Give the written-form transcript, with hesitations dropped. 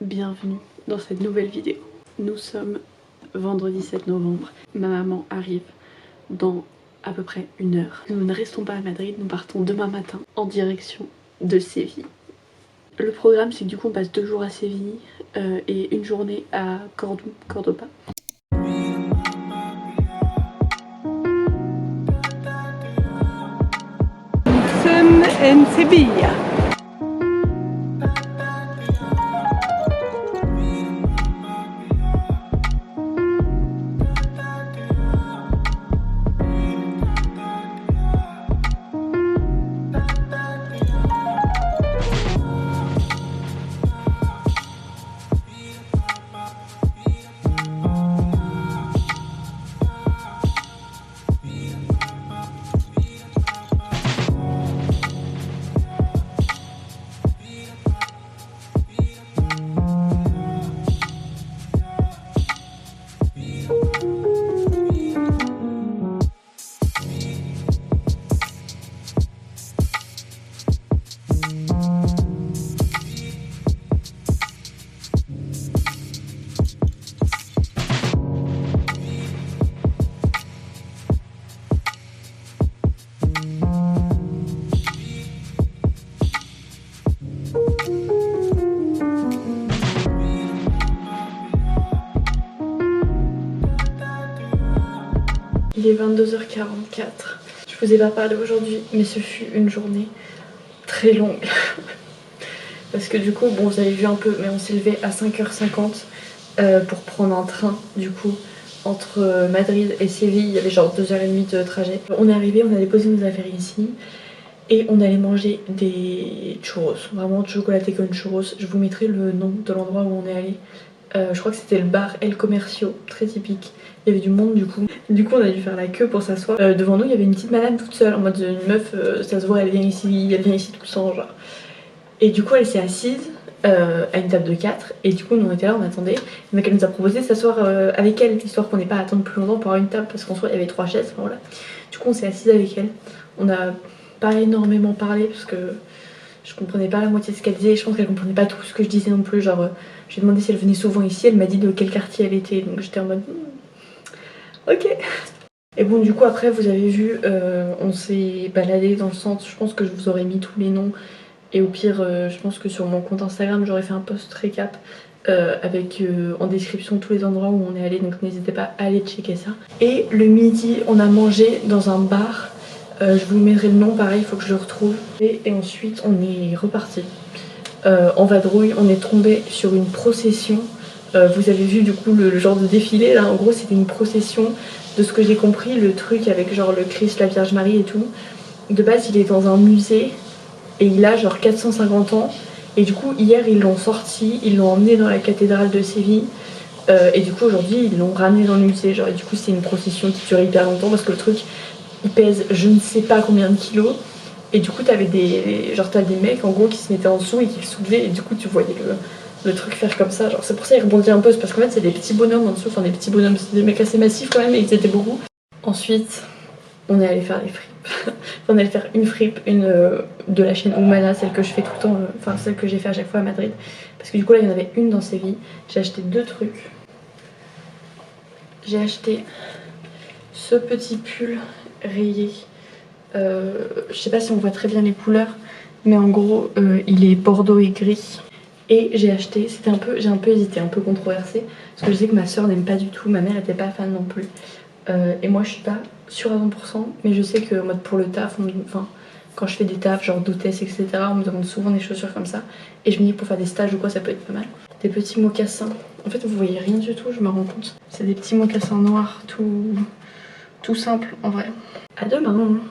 Bienvenue dans cette nouvelle vidéo. Nous sommes vendredi 7 novembre. Ma maman arrive dans à peu près 1 heure. Nous ne restons pas à Madrid, nous partons demain matin en direction de Séville. Le programme c'est que du coup on passe 2 jours à Séville et 1 journée à Cordoba. Nous sommes en Séville. Il est 22h44. Je vous ai pas parlé aujourd'hui, mais ce fut une journée très longue. Parce que du coup, bon vous avez vu un peu, mais on s'est levé à 5h50 pour prendre un train du coup entre Madrid et Séville. Il y avait genre 2h30 de trajet. On est arrivé, on a déposé nos affaires ici et on allait manger des churros, vraiment chocolaté con churros. Je vous mettrai le nom de l'endroit où on est allé. Je crois que c'était le bar El Comercio, très typique. Il y avait du monde du coup. Du coup on a dû faire la queue pour s'asseoir. Devant nous il y avait une petite madame toute seule, en mode une meuf, ça se voit elle vient ici tout le temps genre. Et du coup elle s'est assise à une table de 4 et du coup nous on était là, on attendait. Donc elle nous a proposé de s'asseoir avec elle, histoire qu'on n'ait pas à attendre plus longtemps pour avoir une table, parce qu'en soi il y avait 3 chaises, voilà. Du coup on s'est assise avec elle. On a pas énormément parlé parce que je comprenais pas la moitié de ce qu'elle disait, je pense qu'elle comprenait pas tout ce que je disais non plus, genre j'ai demandé si elle venait souvent ici, elle m'a dit de quel quartier elle était, donc j'étais en mode ok. Et bon du coup après vous avez vu, on s'est baladé dans le centre, je pense que je vous aurais mis tous les noms et au pire je pense que sur mon compte Instagram j'aurais fait un post récap avec en description tous les endroits où on est allé, donc n'hésitez pas à aller checker ça. Et le midi on a mangé dans un bar, je vous mettrai le nom pareil, il faut que je le retrouve. Et ensuite on est reparti en vadrouille, on est tombé sur une procession. Vous avez vu du coup le genre de défilé là, en gros c'était une procession, de ce que j'ai compris, le truc avec genre le Christ, la Vierge Marie et tout. De base il est dans un musée et il a genre 450 ans et du coup hier ils l'ont sorti, ils l'ont emmené dans la cathédrale de Séville et du coup aujourd'hui ils l'ont ramené dans le musée genre, et du coup c'est une procession qui dure hyper longtemps parce que le truc il pèse je ne sais pas combien de kilos et du coup t'avais t'as des mecs en gros qui se mettaient en dessous et qui le soulevaient et du coup tu voyais le truc faire comme ça, genre c'est pour ça il rebondit un peu, parce qu'en fait c'est des petits bonhommes en dessous, enfin des petits bonhommes, c'est des mecs assez massifs quand même et ils étaient beaucoup. Ensuite on est allé faire les fripes. On est allé faire une fripe, une de la chaîne Humana, celle que je fais tout le temps, enfin celle que j'ai fait à chaque fois à Madrid, parce que du coup là il y en avait une dans Séville. J'ai acheté 2 trucs. J'ai acheté ce petit pull rayé, je sais pas si on voit très bien les couleurs, mais en gros il est bordeaux et gris. Et j'ai acheté, j'ai un peu hésité, un peu controversé, parce que je sais que ma soeur n'aime pas du tout, ma mère était pas fan non plus. Et moi je suis pas sûre à 100%, mais je sais que en mode pour le taf, enfin quand je fais des tafs genre d'hôtesse etc, on me demande souvent des chaussures comme ça. Et je me dis pour faire des stages ou quoi ça peut être pas mal. Des petits mocassins, en fait vous voyez rien du tout, je me rends compte. C'est des petits mocassins noirs, tout simple en vrai. À demain.